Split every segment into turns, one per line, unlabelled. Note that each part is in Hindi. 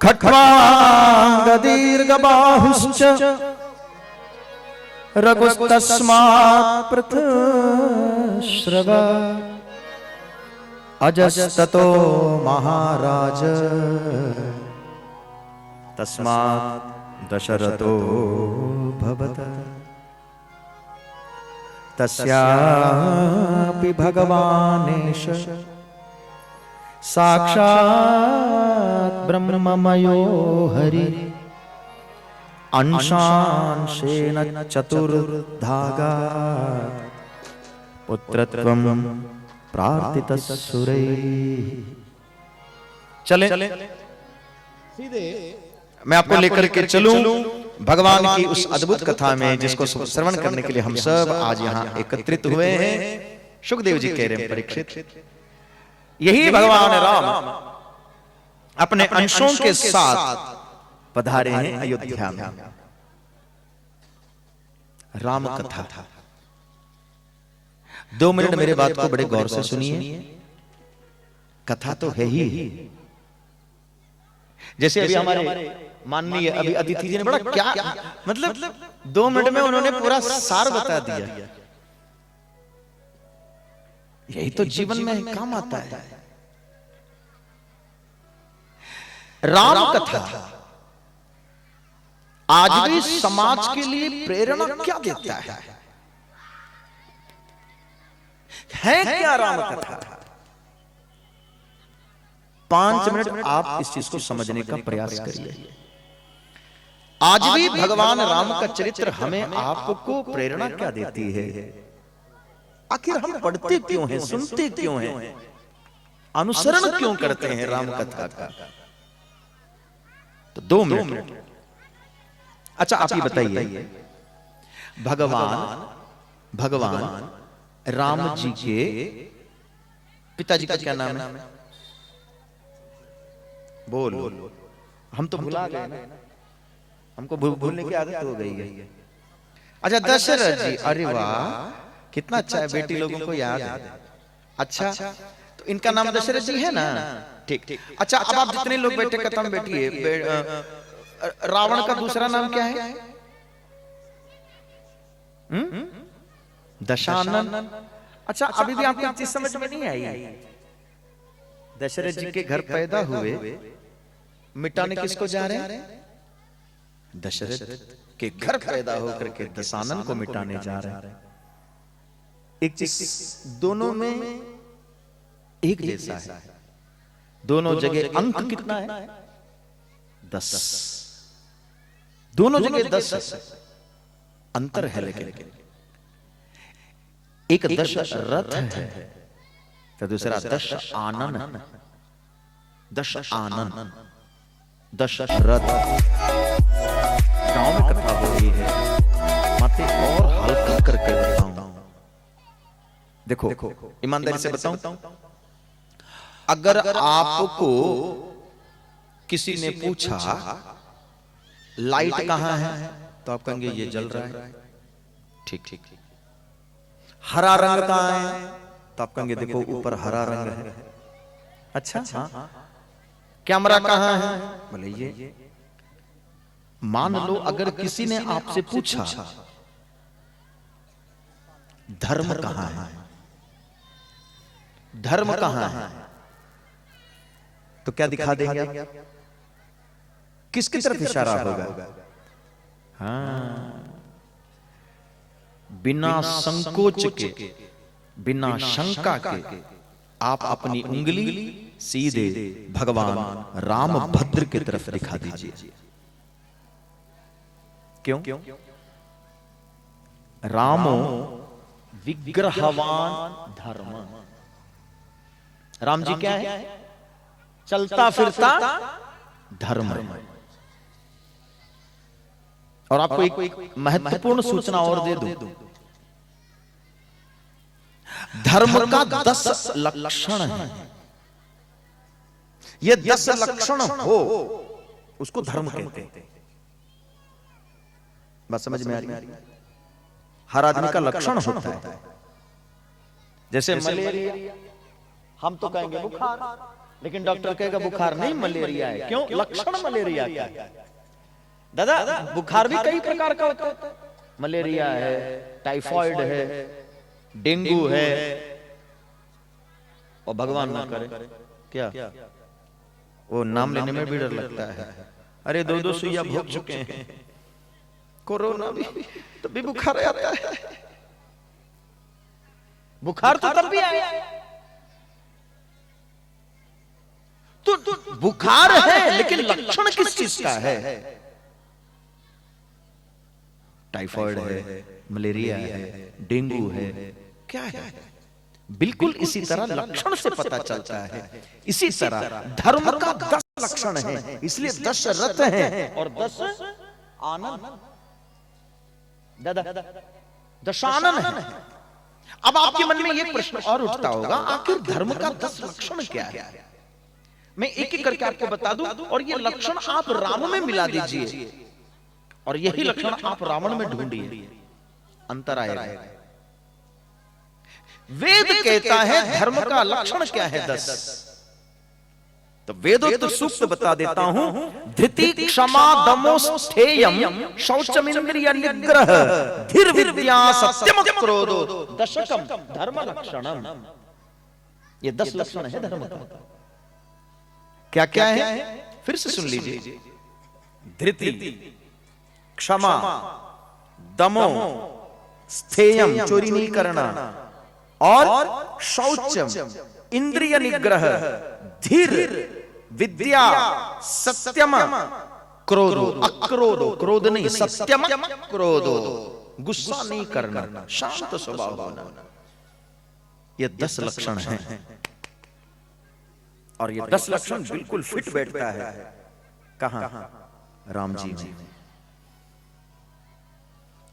खट्वांग दीर्घबाहुश्च रघुस्तस्मात् पृथुश्रव अजस्ततो महाराज तस्मात् दशरथो भवत तस्यापि भगवानेश साक्षात् ब्रह्ममयो हरि अंशांशेन चतुर्धागा पुत्रत्वं प्रार्थितस्सुरैः। चले सीधे मैं आपको लेकर के चलूं भगवान की उस अद्भुत कथा में जिसको श्रवण करने के लिए हम सब आज यहाँ एकत्रित हुए हैं। सुखदेव जी कह रहे हैं परीक्षित, यही भगवान राम अपने अंशों के साथ पधारे हैं अयोध्या में। राम कथा 2 मिनट मेरे बात को बड़े गौर से सुनिए। कथा तो है ही, जैसे अभी हमारे माननीय अभी अतिथि जी ने बड़ा क्या मतलब 2 मिनट में उन्होंने पूरा सार बता दिया। यही तो जीवन में काम आता है। राम कथा आज भी समाज के लिए प्रेरणा क्या देता है क्या राम कथा? 5 मिनट आप इस चीज को समझने का प्रयास करिए। आज भी भगवान राम का चरित्र हमें आपको प्रेरणा क्या देती है? आखिर हम पढ़ते क्यों हैं, सुनते क्यों हैं, अनुसरण क्यों करते हैं राम कथा का? तो 2 मिनट। अच्छा आप ये बताइए, भगवान राम जी के पिताजी का क्या नाम है? बोल, हम तो भुला गए ना, हमको भूलने की आदत हो गई है। अच्छा दशरथ जी, अरे वाह कितना अच्छा है, बेटी लोगों को याद है। अच्छा तो इनका नाम दशरथ जी है ना? ठीक। अच्छा अब आप जितने लोग बैठे कथा में बैठिए, रावण का दूसरा नाम क्या है? दशानन। अच्छा अभी भी आपको चीज समझ में नहीं आई। दशरथ जी के घर पैदा हुए, मिटाने किसको जा रहे हैं? दशरथ के घर पैदा होकर के दशानन को मिटाने जा रहे हैं। एक चीज दोनों में एक जैसा है, दोनों जगह अंक कितना है? 10। दोनों जगह 10 अंतर है, लेकिन एक दशरथ है तो दूसरा दशानन। दशरथ गांव में कथा हो रही है, माते और हल्का करके बताऊं। देखो ईमानदारी से बताऊं, अगर आपको किसी ने पूछा लाइट कहां है तो आप कहेंगे ये जल रहा है। ठीक। हरा रंग कहां है तो आप कहेंगे देखो ऊपर हरा रंग है। अच्छा हाँ। कैमरा कहां है? बोले ये। मान लो अगर किसी ने आपसे पूछा धर्म कहां है, धर्म कहां है, तो क्या दिखा देंगे आप? किसकी तरफ इशारा होगा? हाँ, बिना संकोच के, बिना शंका के आप अपनी उंगली सीधे भगवान राम भद्र की तरफ दिखा दीजिए। क्यों? रामो विग्रहवान धर्म। राम जी क्या है? चलता फिरता धर्म। और आपको एक महत्वपूर्ण सूचना और दे दूं, धर्म का 10 लक्षण है। ये 10 लक्षण हो उसको धर्म कहते हैं। बात समझ में आ रही है? हर आदमी का लक्षण होता है। जैसे मलेरिया हम तो कहेंगे बुखार, लेकिन डॉक्टर कहेगा बुखार नहीं, मलेरिया है। क्यों? लक्षण मलेरिया का है। दादा बुखार भी कई प्रकार का होता है, मलेरिया है, टाइफाइड है, डेंगू है, और भगवान ना करे क्या, वो नाम लेने में भी डर लगता है। अरे 2-2 सुइया भोग चुके हैं, कोरोना भी, तब भी बुखार आता है। बुखार तो तब भी आया, तो बुखार है लेकिन लक्षण किस चीज का है? टाइफाइड है, मलेरिया है, डेंगू है, क्या है? बिल्कुल इसी तरह लक्षण से पता चलता है। इसी तरह धर्म का 10 लक्षण है, इसलिए 10 रथ हैं और 10 आनंद। दादा दशानन है। अब आपके मन में यह प्रश्न और उठता होगा, आखिर धर्म का 10 लक्षण क्या है? मैं एक एक करके आपको बता दूं, और ये लक्षण आप राम में मिला दीजिए और यही लक्षण आप रावण में ढूंढिए, अंतर आएगा। वेद कहता है धर्म का लक्षण क्या है 10, तो वेदोक्त सूक्त बता देता हूं। धृति, क्षमा, दमो, स्थेयम, शौचमिंद्रिय निग्रह, धीर विद्या, सत्यम, क्रोधो, दशकम धर्म लक्षणम। ये 10 लक्षण है धर्म का। क्या क्या है? फिर से सुन लीजिए। धृति, क्षमा, दमो, स्थेयम चोरी नहीं करना, और शौचम इंद्रिय निग्रह, धीर विद्या, सत्यम, क्रोधो अक्रोधो, क्रोध नहीं, सत्यम क्रोधो, गुस्सा नहीं करना, शांत स्वभाव होना। ये 10 लक्षण हैं और ये 10 लक्षण बिल्कुल फिट बैठता है कहां? राम जी में।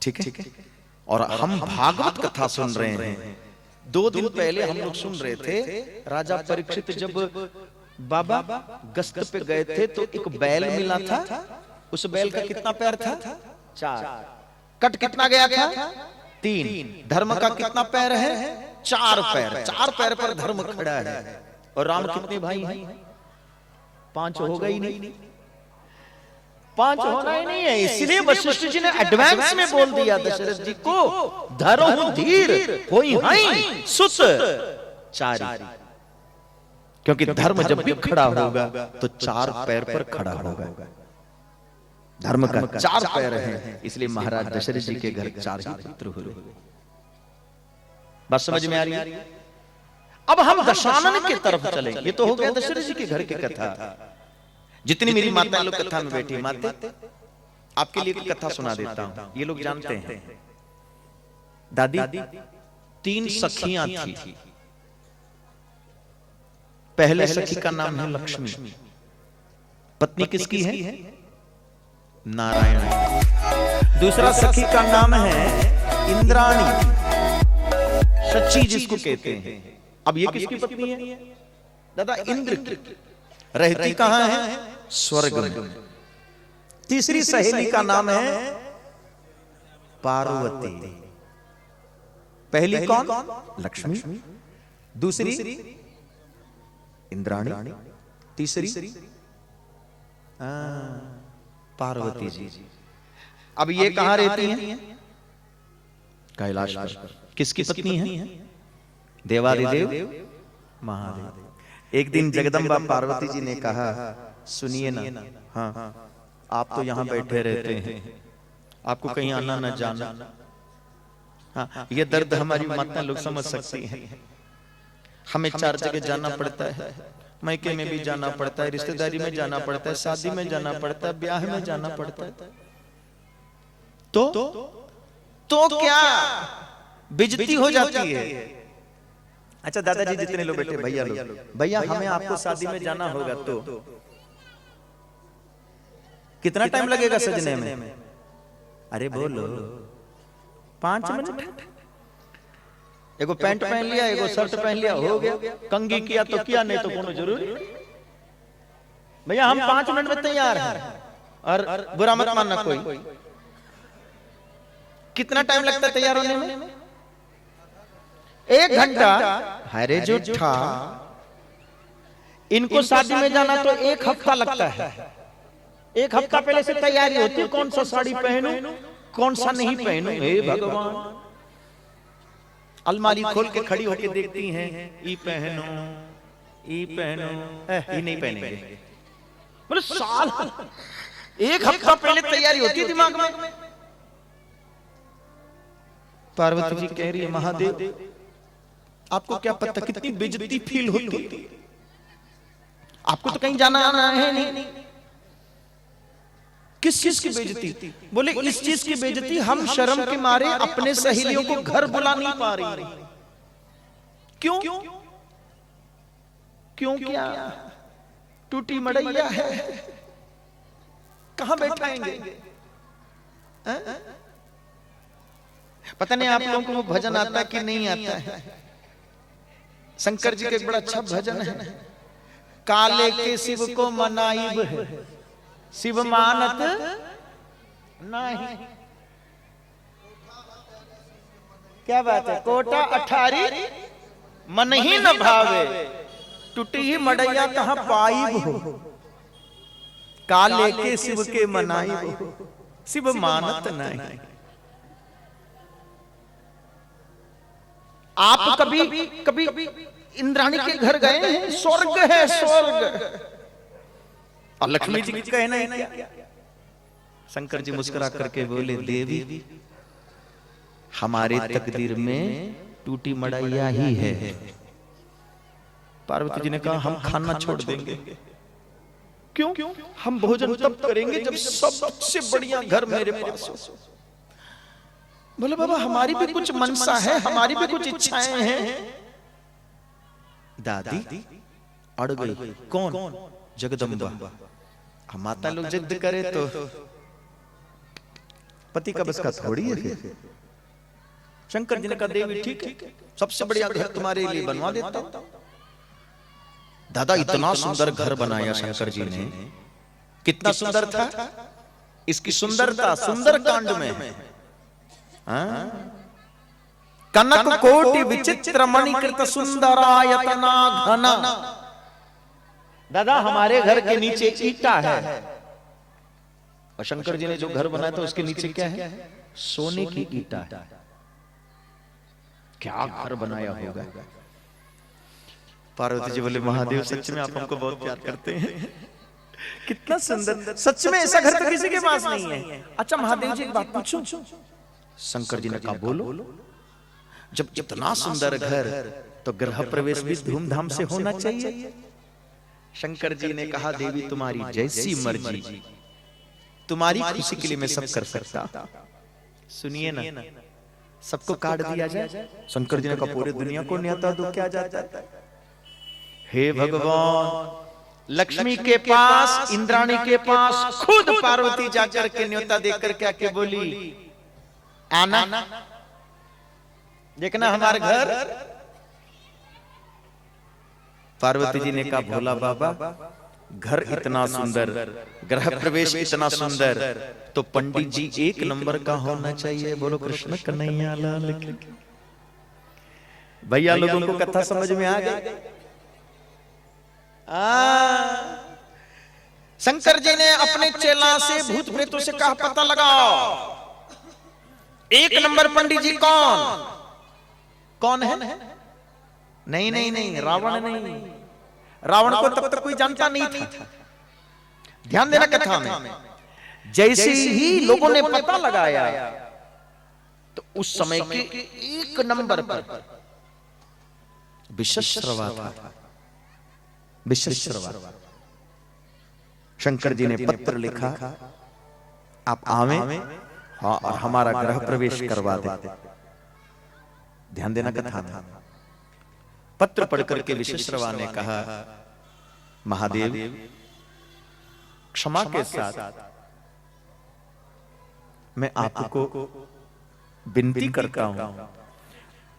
ठीक है। और हम भागवत कथा सुन रहे हैं। 2 दिन पहले हम लोग सुन रहे थे, राजा परीक्षित जब बाबा गश्त पे गए थे तो एक बैल मिला था। उस बैल का कितना पैर था? 4। कट कितना गया था? 3। धर्म का कितना पैर है? 4 पैर। 4 पैर पर धर्म खड़ा है। और राम कितने भाई हैं? 5 होगा ही नहीं, 5 होना ही नहीं है। इसलिए वशिष्ठ जी ने एडवांस में बोल दिया दशरथ जी को, धरो धीर होई हई सुत 4। क्योंकि धर्म जब भी खड़ा होगा तो 4 पैर पर खड़ा होगा। धर्म का 4 पैर है, इसलिए महाराज दशरथ जी के घर 4 ही पुत्र हुए। बात समझ में आ रही है? अब हम दशानन की तरफ चले। ये तो हो गया दशरथ जी के घर की कथा। जितनी मेरी माता लोग कथा में बैठी, माते आपके लिए कथा सुना देता हूं, ये लोग जानते हैं। दादी 3 सखियां थी। पहले सखी का नाम है लक्ष्मी, पत्नी किसकी है? नारायण। दूसरा सखी का नाम है इंद्राणी, शची जिसको कहते हैं। अब ये किसकी पत्नी है? दादा इंद्र की। रहती कहां है? स्वर्ग में। तीसरी सहेली का नाम है पार्वती। पहली कौन? लक्ष्मी। दूसरी इंद्राणी, तीसरी पार्वती जी। अब ये कहां रहती हैं? कैलाश पर। किसकी पत्नी है? देवादिदेव महादेव। एक दिन जगदम्बा पार्वती जी ने कहा, सुनिए ना, हाँ आप तो यहाँ बैठे रहते हैं, आपको कहीं आना न जाना। हाँ, ये दर्द हमारी माता लोग समझ सकती हैं। हमें 4 जगह जाना पड़ता है, मैके में भी जाना पड़ता है, रिश्तेदारी में जाना पड़ता है, शादी में जाना पड़ता है, ब्याह में जाना पड़ता है। तो क्या बेइज्जती हो जाती है? अच्छा दादाजी जितने लोग बैठे, भैया लोग, भैया हमें आपको शादी में जाना होगा तो कितना टाइम लगेगा सजने में? अरे बोलो 5 मिनट। एगो पैंट पहन लिया, एगो शर्ट पहन लिया, हो गया। कंघी किया तो किया, नहीं तो कोनो जरूरी। भैया हम 5 मिनट में तैयार हैं। और बुरा मत मानना कोई। कितना टाइम लगता है तैयार होने में? 1 घंटा। अरे जो था इनको शादी में जाना तो 1 हफ्ता लगता है। 1 हफ्ता पहले से तैयारी होती है, कौन सा साड़ी पहनूं, कौन सा नहीं पहनूं। हे भगवान, अलमारी खोल के खड़ी होके देखती हैं, ई पहनो, ई पहनो, ये नहीं पहनेंगे। बोले साल 1 हफ्ता पहले तैयारी होती है दिमाग में। पार्वती जी कह रही है, महादेव आपको क्या पता कितनी बेइज्जती फील होती है, आपको तो कहीं जाना आना है नहीं। किस चीज की बेइज्जती? बोले इस चीज की बेइज्जती, हम शर्म के मारे अपने सहेलियों को घर बुला नहीं पा रही। क्यों? क्यों क्या? टूटी मड़ैया है, कहां बैठाएंगे? पता नहीं आप लोगों को वो भजन आता है कि नहीं आता है। शंकर जी का एक बड़ा अच्छा भजन है, काले के शिव को मनाइब है, शिव मानत नहीं। क्या बात है? कोटा 18 मन ही न भावे, टूटी ही मड़ैया कहां पाइब हो। काले के शिव के मनाइब हो, शिव मानत नहीं। आप कभी इंद्राणी के घर गए हैं? स्वर्ग है, स्वर्ग। और लक्ष्मी जी कहना है क्या? शंकर जी मुस्कुरा करके बोले, देवी हमारे तकदीर में टूटी मड़ैया ही है। पार्वती जी ने कहा, हम खाना छोड़ देंगे। क्यों? हम भोजन तब करेंगे जब सबसे बढ़िया घर मेरे पास हो। बोले बाबा हमारी भी कुछ मनसा है, हमारी भी कुछ इच्छाएं हैं। दादी अड़ गई। कौन? जगदम्बा। माता लोग जिद करे तो पति का बस का थोड़ी है फिर। शंकर जी ने कहा, देवी ठीक है, सबसे बढ़िया घर तुम्हारे लिए बनवा देता हूं। दादा इतना सुंदर घर बनाया शंकर जी ने। कितना सुंदर था? इसकी सुंदरता सुंदर कांड में है। कनक कोटि विचित्र मणिकृत सुंदरायतना घना। दादा हमारे घर के नीचे ईटा है, और शंकर जी ने जो घर बनाया था उसके नीचे क्या है? सोने की ईटा है। क्या घर बनाया होगा। पार्वती जी बोले, महादेव सच में आप हमको बहुत प्यार करते हैं, कितना सुंदर। सच में ऐसा घर तो किसी के पास नहीं है। अच्छा महादेव जी एक बात पूछूं? शंकर जी ने कहा, बोलो। जब इतना सुंदर घर तो गृह प्रवेश भी धूमधाम से होना चाहिए। शंकर जी ने कहा, देवी तुम्हारी जैसी मर्जी, तुम्हारी खुशी के लिए मैं सब कर सकता। सुनिए ना, सबको काट दिया जाए। शंकर जी ने कहा, पूरी दुनिया को न्योता दो, क्या जाता है। हे भगवान, लक्ष्मी के पास, इंद्राणी के पास खुद पार्वती जाकर के न्योता देकर क्या के बोली, आना देखना हमारे घर। पार्वती जी ने कहा, भोला बाबा घर इतना सुंदर, गृह प्रवेश इतना सुंदर, तो पंडित जी 1 नंबर का होना चाहिए। बोलो कृष्ण कन्हैया लाल की। भैया लोगों को कथा समझ में आ गई? शंकर जी ने अपने चेला से, भूत प्रेतों से कहा, पता लगाओ 1 नंबर पंडित जी कौन है? नहीं, रावण नहीं। रावण को तब तक कोई जानता नहीं था। ध्यान देना कथा में। जैसे ही लोगों ने पता लगाया तो उस समय के 1 नंबर पर विश्वश्रवा था। विश्वश्रवा। शंकर जी ने पत्र लिखा, आप आवे और हमारा गृह प्रवेश करवा दे। ध्यान देना कथा में। पत्र पढ़कर के विश्वश्रवा ने कहा, महादेव क्षमा के साथ मैं आपको विनती करता हूं,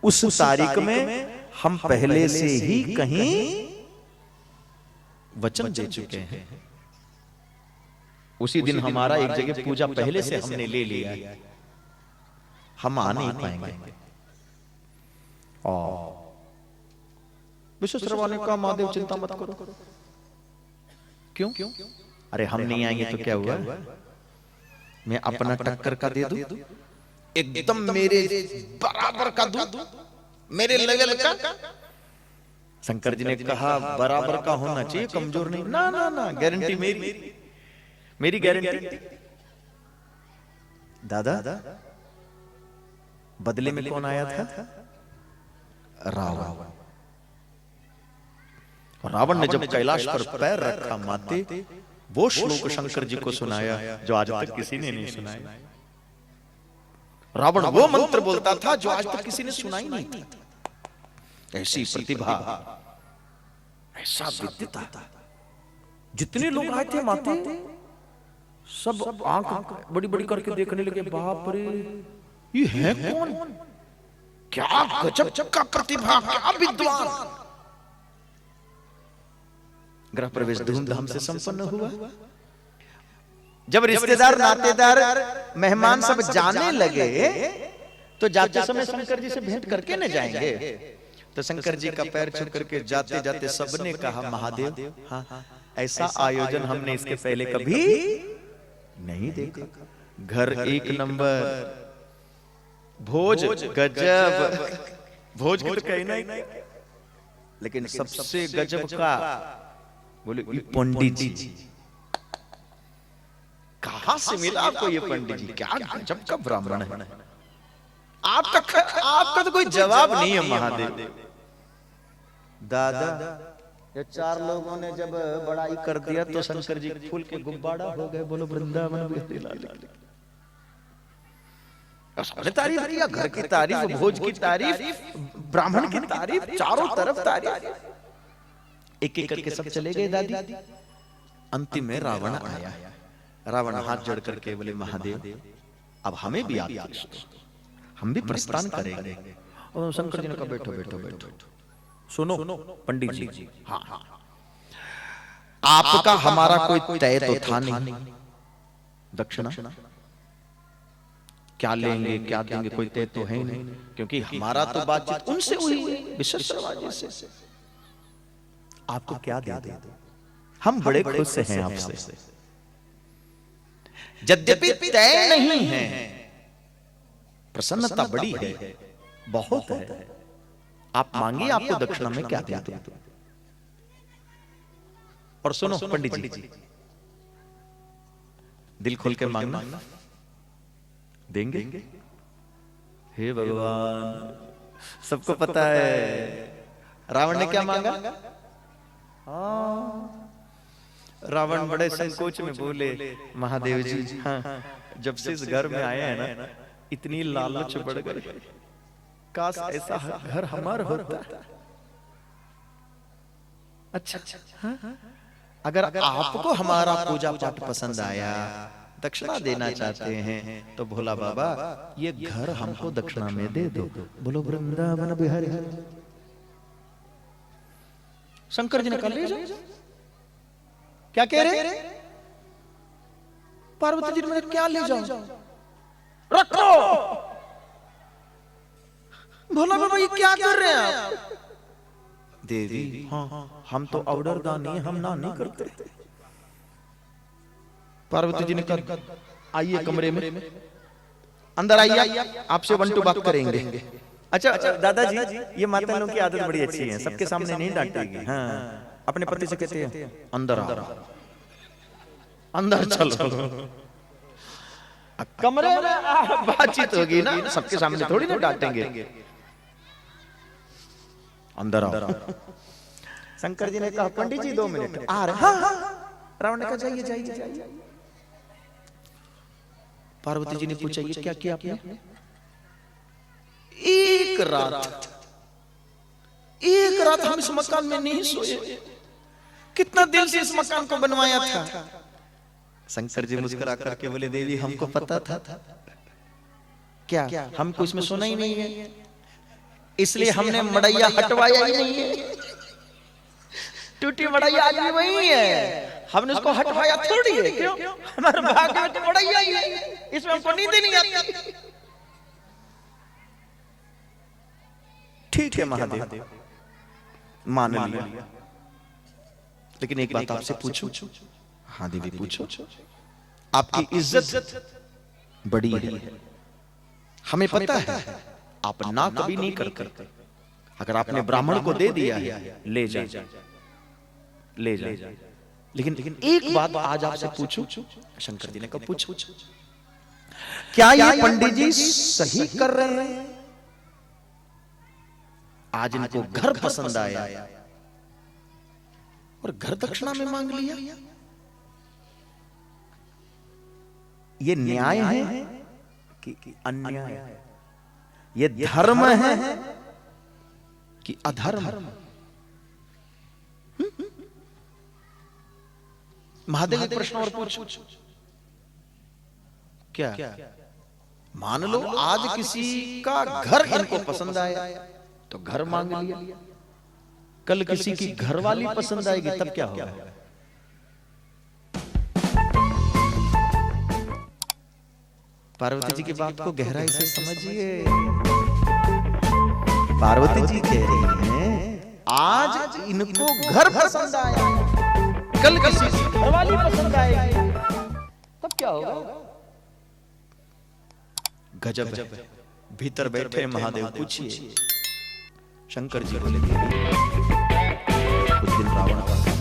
उस तारीख में हम पहले से ही कहीं वचन दे चुके हैं। उसी दिन हमारा एक जगह पूजा पहले से हमने ले लिया, हम आ नहीं पाएंगे। और विश्वश्रवा ने कहा, महादेव चिंता मत करो, क्यों? अरे हम नहीं आएंगे तो क्या हुआ, मैं अपना टक्कर का दे दूं, एकदम मेरे बराबर का दूं, मेरे लेवल का। शंकर जी ने कहा बराबर का होना चाहिए, कमजोर नहीं। ना ना ना, गारंटी मेरी गारंटी। दादा बदले में कौन आया था? रावण। रावण ने जब कैलाश पर पैर रखा माते, वो श्लोक शंकर जी को सुनाया जो आज तक किसी ने नहीं सुनाया। रावण वो मंत्र बोलता था जो आज तक किसी ने सुना ही नहीं था। ऐसी प्रतिभा, ऐसा विद्वता। जितने लोग आए थे माते, सब आंख बड़ी बड़ी करके देखने लगे, बाप रे ये है कौन? क्या गजब का प्रतिभा, क्या विद्वान। गृह प्रवेश धूमधाम से संपन्न हुआ। जब रिश्तेदार, नातेदार, मेहमान सब जाने लगे, तो जाते समय शंकर जी से भेंट करके न जाएंगे। तो शंकर जी का पैर छू करके जाते जाते सबने कहा महादेव, हाँ ऐसा आयोजन हमने इसके पहले कभी नहीं देखा। घर एक नंबर, भोज गजब, भोज तो कहना ही, लेकिन सबसे गजब का बोले पंडित जी। कहां से मिला आपको ये पंडित जी? क्या गजब का ब्राह्मण है। आपका तो कोई जवाब नहीं है महादेव। दादा ये चार लोगों ने जब बड़ाई कर दिया तो शंकर जी फूल के गुब्बारा हो गए। बोलो वृंदावन बिहारी लाल की। सबने तारीफ किया, घर की तारीफ, भोज की तारीफ, ब्राह्मण की तारीफ, चारों तरफ तारीफ। एक एक करके सब चले गए दादी। अंतिम में रावण आया। रावण हाथ जोड़ करके बोले महादेव अब हमें भी आदेश दो, हम भी प्रस्थान करेंगे। और शंकर जी ने कहा बैठो बैठो बैठो, सुनो पंडित जी, हाँ आपका हमारा कोई तय तो था नहीं, दक्षिणा क्या लेंगे क्या देंगे कोई तय तो है नहीं, क्योंकि हमारा तो बातचीत उनसे हुई है विश्वेश्वर से। आपको क्या दे दे, हम बड़े खुश हैं आपसे। यद्यपि तय नहीं है, प्रसन्नता बड़ी है, बहुत है। आप मांगिए, आपको दक्षिणा में क्या दे दूं। और सुनो पंडित जी, दिल खोल के मांगना, देंगे। हे भगवान, सबको पता है रावण ने क्या मांगा। रावण बड़े संकोच में बोले महादेव जी, हाँ जब से इस घर में आए हैं ना इतनी लालच बढ़ गई, काश ऐसा घर हमारा होता। अच्छा हाँ? अगर आपको हमारा पूजा पाठ पसंद आया, दक्षिणा देना चाहते हैं तो भोला बाबा ये घर हमको दक्षिणा में दे दो। बोलो वृंदावन बिहारी। शंकर जी ने कहा ले जाओ। क्या कह रहे? पार्वती जी ने क्या ले जाओ, रखो। भोला बाबा ये क्या कर रहे हैं आप? देवी हाँ हम तो ऑर्डर दानी, हम ना नहीं करते। पार्वती जी ने कहा आइए कमरे में, अंदर आइए, आपसे वन टू बात करेंगे। अच्छा दादाजी, ये माता लोगों की आदत बड़ी अच्छी है, सबके सामने नहीं डांटेगी। हाँ अपने पति से कहते हैं अंदर आओ, अंदर चलो। कमरे में बातचीत होगी ना, सबके सामने थोड़ी ना डांटेंगे। अंदर आओ। शंकर जी ने कहा पंडित जी 2 मिनट आ रहे। हाँ। रावण ने कहा जाइए जाइए जाइए। पार्वती जी ने पूछा ये क्या किया आपने? एक रात हम इस मकान में नहीं सोए, कितना दिल से इस मकान को बनवाया था। शंकर जी मुस्कुरा करके बोले देवी हमको पता था। क्या हमको इसमें सोना ही नहीं है, इसलिए हमने मड़ैया हटवाया ही नहीं है। टूटी मड़ैया आज भी वही है, हमने उसको हटवाया थोड़ी है। क्यों? हमारे भाग्य में तो मड़ैया ही है, इसमें हमको नींद नहीं आती। ठीक है महादेव, मान लिया। लेकिन एक बात आपसे पूछूं? हाँ देवी पूछो। आपकी इज्जत बड़ी है, हमें पता है, आप ना कभी नहीं करते। अगर आपने ब्राह्मण को दे दिया है, ले जा, ले जा। लेकिन एक बात आज आपसे पूछूं, शंकर जी ने कब पूछा, क्या ये पंडित जी सही कर रहे हैं? आज इनको घर पसंद आया और घर दक्षिणा में मांग लिया। ये न्याय है कि अन्याय? ये धर्म है कि अधर्म? महादेव एक प्रश्न और पूछो, क्या मान लो आज किसी का घर इनको पसंद आया तो घर मांग लिया, कल किसी की घरवाली पसंद आएगी तब क्या होगा? पार्वती जी की बात को गहराई से समझिए। पार्वती जी कह रही हैं आज इनको घर पसंद आया, कल किसी की घरवाली पसंद आएगी तब क्या होगा? गजब है। भीतर बैठे महादेव पूछिए। शंकर जी बोले, कुछ दिन रावण का